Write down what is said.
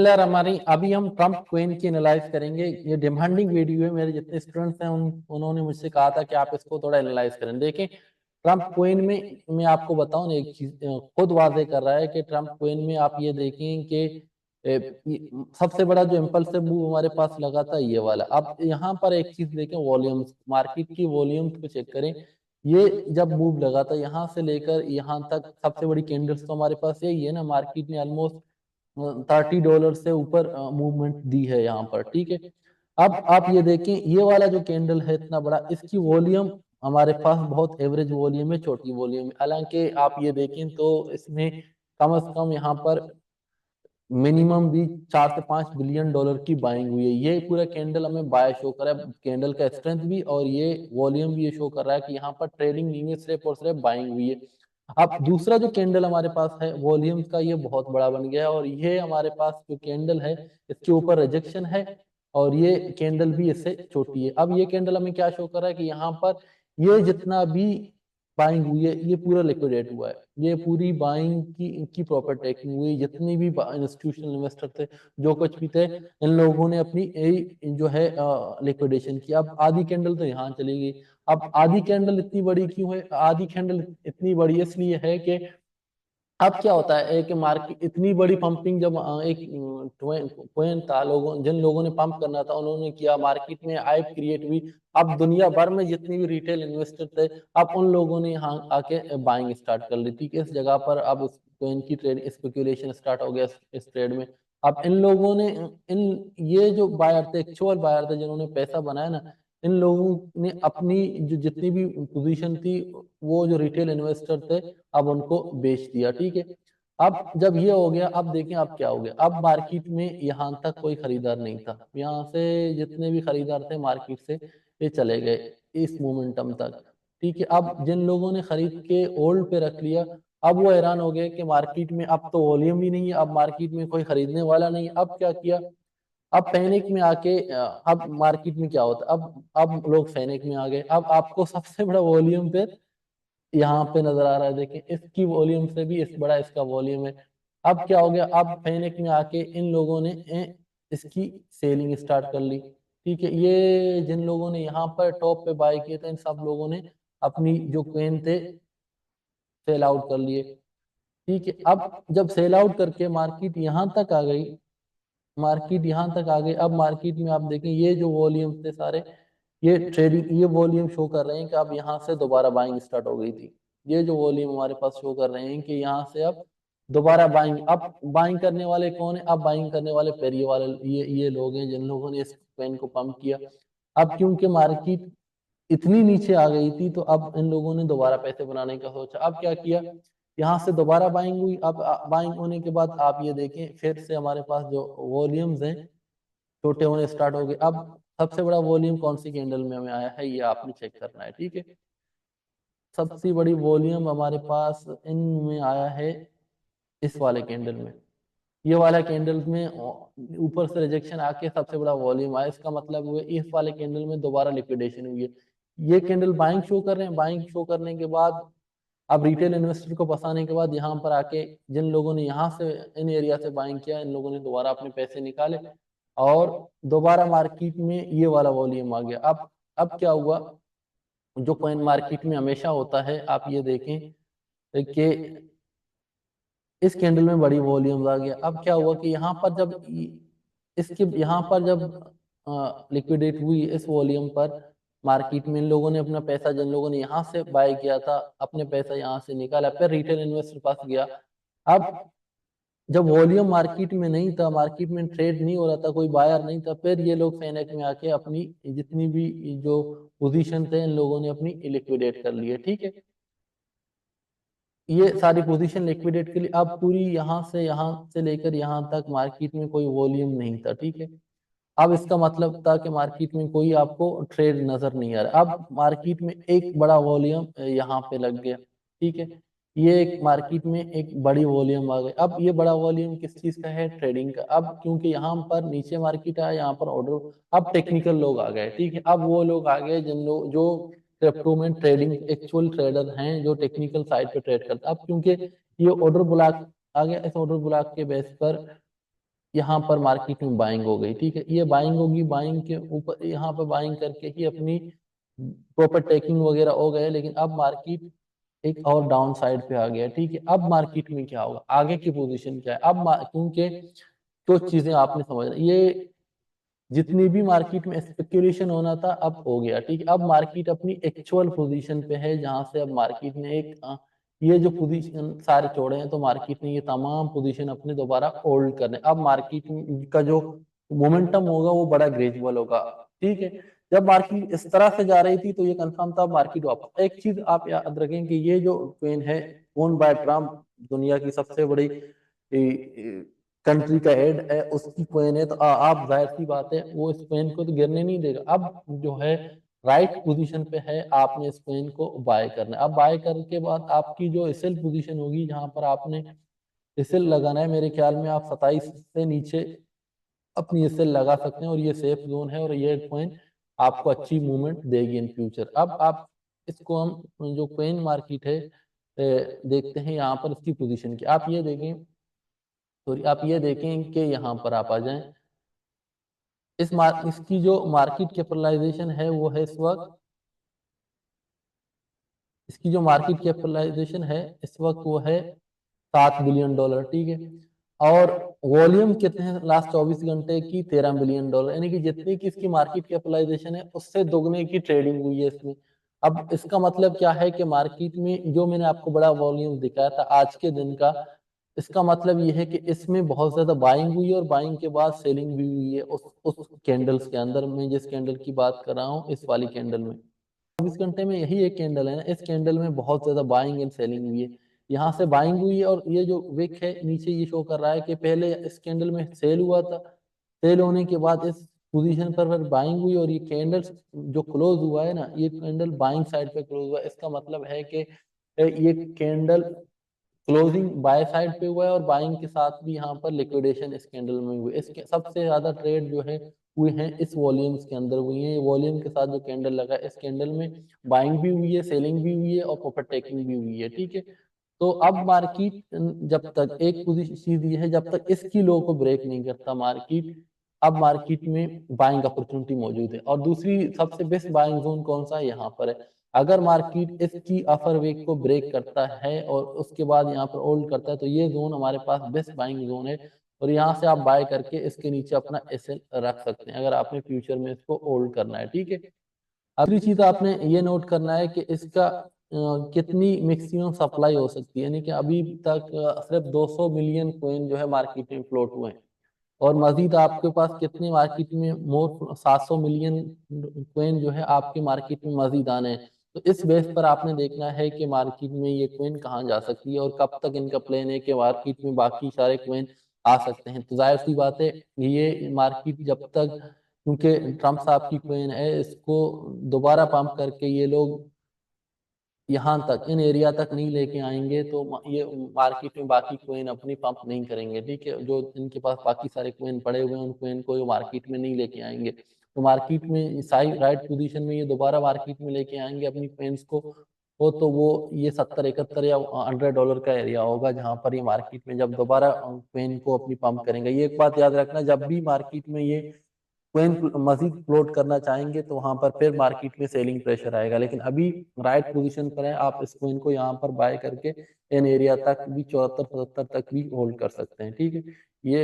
यार हमारी अभी हम ट्रम्प क्वीन की एनालाइज करेंगे। ये डिमांडिंग वीडियो है, मेरे जितने स्टूडेंट्स हैं उन्होंने मुझसे कहा था कि आप इसको थोड़ा एनालाइज करें। देखें ट्रम्प क्वीन में मैं आपको बताऊं ना, एक चीज खुद वाजे कर रहा है कि ट्रम्प क्वीन में आप ये देखें कि सबसे बड़ा जो इम्पल्सिव मूव हमारे पास लगा था ये वाला। अब यहाँ पर एक चीज देखें, वॉल्यूम्स, मार्केट की वॉल्यूम्स को चेक करें। ये जब मूव लगा था यहाँ से लेकर यहाँ तक सबसे बड़ी कैंडल्स तो हमारे पास यही है ना। मार्केट ने ऑलमोस्ट $30 से ऊपर मूवमेंट दी है यहाँ पर, ठीक है। अब आप ये देखें, ये वाला जो कैंडल है इतना बड़ा, इसकी वॉल्यूम हमारे पास बहुत एवरेज वॉल्यूम है, छोटी वॉल्यूम है। हालांकि आप ये देखें तो इसमें कम से कम यहाँ पर मिनिमम भी $4 से $5 बिलियन की बाइंग हुई है। ये पूरा कैंडल हमें बाय शो कर रहा है, कैंडल का स्ट्रेंथ भी और ये वॉल्यूम भी ये शो कर रहा है कि यहाँ पर ट्रेडिंग नहीं है, सिर्फ और सिर्फ बाइंग हुई है। अब दूसरा जो कैंडल हमारे पास है वॉल्यूम का, ये बहुत बड़ा बन गया है और ये हमारे पास जो कैंडल है इसके ऊपर रिजेक्शन है और ये कैंडल भी इससे छोटी है। अब ये कैंडल हमें क्या शो कर रहा है कि यहाँ पर ये जितना भी बाइंग हुई है ये पूरा लिक्विडेट हुआ है। ये पूरी बाइंग की प्रॉपर टेकिंग हुई। जितनी भी इंस्टीट्यूशनल इन्वेस्टर थे, जो कुछ भी थे, इन लोगों ने अपनी जो है लिक्विडेशन की। अब आधी कैंडल तो यहाँ चली गई। अब आधी कैंडल इतनी बड़ी क्यों है? आधी कैंडल इतनी बड़ी इसलिए है कि अब क्या होता है कि मार्केट इतनी बड़ी पंपिंग जब एक पॉइंट था, लोगों जिन लोगों ने पंप करना था उन्होंने किया, मार्केट में हाइप क्रिएट हुई। अब दुनिया भर में जितनी भी रिटेल इन्वेस्टर थे, अब उन लोगों ने यहाँ आके बाइंग स्टार्ट कर ली थी। इस जगह पर अब उस कॉइन की ट्रेड स्पेकुलेशन स्टार्ट हो गया इस ट्रेड में। अब इन लोगों ने इन ये जो बायर थे, एक्चुअल बायर थे जिन्होंने पैसा बनाया ना, इन लोगों ने अपनी जो जितनी भी पोजीशन थी, वो जो रिटेल इन्वेस्टर थे, अब उनको बेच दिया, ठीक है। अब जब ये हो गया, अब देखें अब क्या हो गया। अब मार्केट में यहाँ तक कोई खरीदार नहीं था, यहाँ से जितने भी खरीदार थे मार्केट से ये चले गए इस मोमेंटम तक, ठीक है। अब जिन लोगों ने खरीद के होल्ड पे रख लिया, अब वो हैरान हो गए कि मार्केट में अब तो वॉल्यूम ही नहीं है, अब मार्केट में कोई खरीदने वाला नहीं है। अब क्या किया, अब पैनिक में आके अब मार्केट में क्या होता है, अब लोग पैनिक में आ गए। अब आपको सबसे बड़ा वॉल्यूम पे यहाँ पे नजर आ रहा है, देखें इसकी वॉल्यूम से भी इस बड़ा इसका वॉल्यूम है। अब क्या हो गया, अब पैनिक में आके इन लोगों ने इसकी सेलिंग स्टार्ट कर ली, ठीक है। ये जिन लोगों ने यहाँ पर टॉप पे बाय किए थे, इन सब लोगों ने अपनी जो कॉइन थे सेल आउट कर लिए, ठीक है। अब जब सेल आउट करके मार्केट यहाँ तक आ गई, मार्केट यहाँ तक आ गई, अब मार्केट में आप देखें ये जो वॉल्यूम थे सारे, ये ट्रेडिंग, ये वॉल्यूम शो कर रहे हैं कि अब यहाँ से दोबारा बाइंग स्टार्ट हो गई थी। ये जो वॉल्यूम हमारे पास शो कर रहे हैं कि यहाँ से अब दोबारा बाइंग। अब बाइंग करने वाले कौन है? अब बाइंग करने वाले फिर ये वाले ये लोग हैं जिन लोगों ने इस पेन को पंप किया। अब क्योंकि मार्केट इतनी नीचे आ गई थी, तो अब इन लोगों ने दोबारा पैसे बनाने का सोचा। अब क्या किया, यहाँ से दोबारा बाइंग हुई। अब बाइंग होने के बाद आप ये देखें फिर से हमारे पास जो वॉल्यूम्स हैं छोटे होने स्टार्ट हो गए। अब सबसे बड़ा वॉल्यूम कौन सी कैंडल में हमें आया है, ये आपने चेक करना है, ठीक है। सबसे बड़ी वॉल्यूम हमारे पास इनमें आया है इस वाले कैंडल में। ये वाला कैंडल में ऊपर से रिजेक्शन आके सबसे बड़ा वॉल्यूम आया। इसका मतलब हुआ इस वाले कैंडल में दोबारा लिक्विडेशन हुई है। ये कैंडल बाइंग शो कर रहे हैं, बाइंग शो करने के बाद अब रिटेल इन्वेस्टर को फंसाने के बाद यहाँ पर आके जिन लोगों ने यहाँ से इन एरिया से बाइंग किया, इन लोगों ने दोबारा अपने पैसे निकाले और दोबारा मार्केट में ये वाला वॉल्यूम आ गया। अब क्या हुआ, जो कॉइन मार्केट में हमेशा होता है, आप ये देखें कि इस कैंडल में बड़ी वॉल्यूम आ गया। अब क्या हुआ कि यहाँ पर जब इसके यहाँ पर जब लिक्विडेट हुई इस वॉल्यूम पर, मार्केट में इन लोगों ने अपना पैसा, जिन लोगों ने यहाँ से बाय किया था, अपने पैसा यहाँ से निकाला, फिर रिटेल इन्वेस्टर पास गया। अब जब वॉल्यूम मार्केट में नहीं था, मार्केट में ट्रेड नहीं हो रहा था, कोई बायर नहीं था, फिर ये लोग फेनेक में आके अपनी जितनी भी जो पोजीशन थे इन लोगों ने अपनी लिक्विडेट कर लिए, ठीक है। ये सारी पोजीशन लिक्विडेट के लिए अब पूरी यहाँ से लेकर यहाँ तक मार्केट में कोई वॉल्यूम नहीं था, ठीक है। अब इसका मतलब था कि मार्केट में कोई आपको ट्रेड नजर नहीं आ रहा। अब मार्केट में एक बड़ा वॉल्यूम यहाँ पे लग गया, ठीक है। ये एक मार्केट में एक बड़ी वॉल्यूम आ गई। अब ये बड़ा वॉल्यूम किस चीज का है? ट्रेडिंग का। अब क्योंकि यहाँ पर नीचे मार्केट आया, यहाँ पर ऑर्डर, अब टेक्निकल लोग आ गए, ठीक है। अब वो लोग आ गए जिन लोग जो क्रिप्टो में ट्रेडिंग एक्चुअल ट्रेडर हैं, जो टेक्निकल साइड पे ट्रेड करते हैं। अब क्योंकि ये ऑर्डर ब्लॉक आ गया, इस ऑर्डर ब्लॉक के बेस पर यहाँ पर मार्केट में बाइंग हो गई, ठीक है, ये बाइंग होगी, बाइंग के ऊपर यहाँ पर बाइंग करके ही अपनी प्रॉपर टेकिंग वगैरह हो गए, लेकिन अब मार्केट एक और डाउन साइड पे आ गया, ठीक है। अब मार्केट में क्या होगा, आगे की पोजीशन क्या है, अब क्योंकि कुछ चीजें आपने समझ ये जितनी भी मार्केट में स्पेकुलेशन होना था अब हो गया, ठीक है। अब मार्केट अपनी एक्चुअल पोजीशन पे है, जहां से अब मार्केट ने एक ये जो पोजीशन सारे छोड़े हैं, तो मार्केट ने ये तमाम पोजीशन अपने दोबारा होल्ड करने, अब मार्केट का जो मोमेंटम होगा वो बड़ा ग्रेजुअल होगा, ठीक है। जब मार्केट इस तरह से जा रही थी तो ये कंफर्म था मार्केट वापस। एक चीज आप याद रखें कि ये जो कॉइन है ओन बाय ट्रम्प, दुनिया की सबसे बड़ी कंट्री का हेड है, उसकी कॉइन है, तो आप जाहिर सी बात है वो इस कॉइन को तो गिरने नहीं देगा। अब जो है राइट पोजीशन पे है, आपने इस कॉइन को बाय करना है। अब बाय करने के बाद आपकी जो सेल पोजीशन होगी, जहां पर आपने सेल लगाना है, मेरे ख्याल में आप 27 से नीचे अपनी सेल लगा सकते हैं, और ये सेफ जोन है, और ये कॉइन आपको अच्छी मूवमेंट देगी इन फ्यूचर। अब आप इसको हम जो कॉइन मार्केट है देखते हैं यहाँ पर इसकी पोजीशन की। आप ये देखें, तो आप ये देखें कि यहाँ पर आप आ जाएं, इसकी जो मार्केट कैपिटलाइजेशन है वो है इस वक्त, इसकी जो मार्केट कैपिटलाइजेशन है इस वक्त वो है $7 बिलियन, ठीक है। और वॉल्यूम कितने हैं लास्ट 24 घंटे की, $13 बिलियन, यानी कि जितनी की इसकी मार्केट कैपिटलाइजेशन है उससे दोगुने की ट्रेडिंग हुई है इसमें। अब इसका मतलब क्या है कि मार्केट में जो मैंने आपको बड़ा वॉल्यूम दिखाया था आज के दिन का, इसका मतलब ये है कि इसमें बहुत ज्यादा बाइंग हुई है, और बाइंग के बाद सेलिंग भी हुई है उस कैंडल्स के अंदर। मैं जिस कैंडल की बात कर रहा हूँ, इस वाली कैंडल में 24 घंटे में यही एक कैंडल है ना, इस कैंडल में बहुत ज्यादा बाइंग एंड सेलिंग हुई है। यहाँ से बाइंग हुई है, और ये जो विक है नीचे ये शो कर रहा है कि पहले इस कैंडल में सेल हुआ था, सेल होने के बाद इस पोजीशन पर फिर बाइंग हुई, और ये कैंडल जो क्लोज हुआ है ना, ये कैंडल बाइंग साइड पे क्लोज हुआ है। इसका मतलब है कि ये कैंडल क्लोजिंग बाय साइड पे हुआ है, और बाइंग के साथ भी यहाँ पर लिक्विडेशन इस कैंडल में हुई है। इसके सबसे ज्यादा ट्रेड जो है हुए हैं इस वॉल्यूम्स के अंदर हुई है। वॉल्यूम के साथ जो कैंडल लगा है, इस कैंडल में बाइंग भी हुई है, सेलिंग भी हुई है, और प्रॉफिट टेकिंग भी हुई है, ठीक है। तो अब मार्केट जब तक एक पोजीशन चीज ये है, जब तक इसकी लो को ब्रेक नहीं करता मार्केट, अब मार्केट में बाइंग अपॉर्चुनिटी मौजूद है। और दूसरी सबसे बेस्ट बाइंग जोन कौन सा है, यहाँ पर है। अगर मार्केट इसकी अपर वीक को ब्रेक करता है और उसके बाद यहाँ पर होल्ड करता है, तो ये जोन हमारे पास बेस्ट बाइंग जोन है, और यहाँ से आप बाय करके इसके नीचे अपना एसएल रख सकते हैं, अगर आपने फ्यूचर में इसको होल्ड करना है, ठीक है। अगली चीज आपने ये नोट करना है कि इसका कितनी मैक्सिमम सप्लाई हो सकती है, यानी कि अभी तक सिर्फ 200 मिलियन कॉइन जो है मार्केट में फ्लोट हुए हैं, और मजीद आपके पास कितने मार्केट में मोर 700 मिलियन कॉइन जो है आपके मार्केट में मजीद आने हैं। तो इस बेस पर आपने देखना है कि मार्केट में ये कॉइन कहाँ जा सकती है, और कब तक इनका प्लान है कि मार्केट में बाकी सारे कॉइन आ सकते हैं। तो जाहिर सी बात है ये मार्केट जब तक, क्योंकि ट्रम्प साहब की कॉइन है, इसको दोबारा पंप करके ये लोग यहाँ तक इन एरिया तक नहीं लेके आएंगे, तो ये मार्केट में बाकी कोइन अपनी पंप नहीं करेंगे, ठीक है। जो इनके पास बाकी सारे कोइन पड़े हुए हैं, उन कोइन को ये मार्केट में नहीं लेके आएंगे। तो मार्केट में साई राइट पोजीशन में ये दोबारा मार्केट में लेके आएंगे अपनी कोइंस को, हो तो वो ये 70 71 या $100 का एरिया होगा, जहां पर ये मार्केट में जब दोबारा कोइन को अपनी पंप करेंगे। ये एक बात याद रखना, जब भी मार्केट में ये कोइन मजीद फ्लोट करना चाहेंगे तो वहां पर फिर मार्केट में सेलिंग प्रेशर आएगा, लेकिन अभी राइट पोजीशन पर है, आप इस कोइन को यहाँ पर बाय करके इन एरिया तक भी 74 75 तक भी होल्ड कर सकते हैं, ठीक है। ये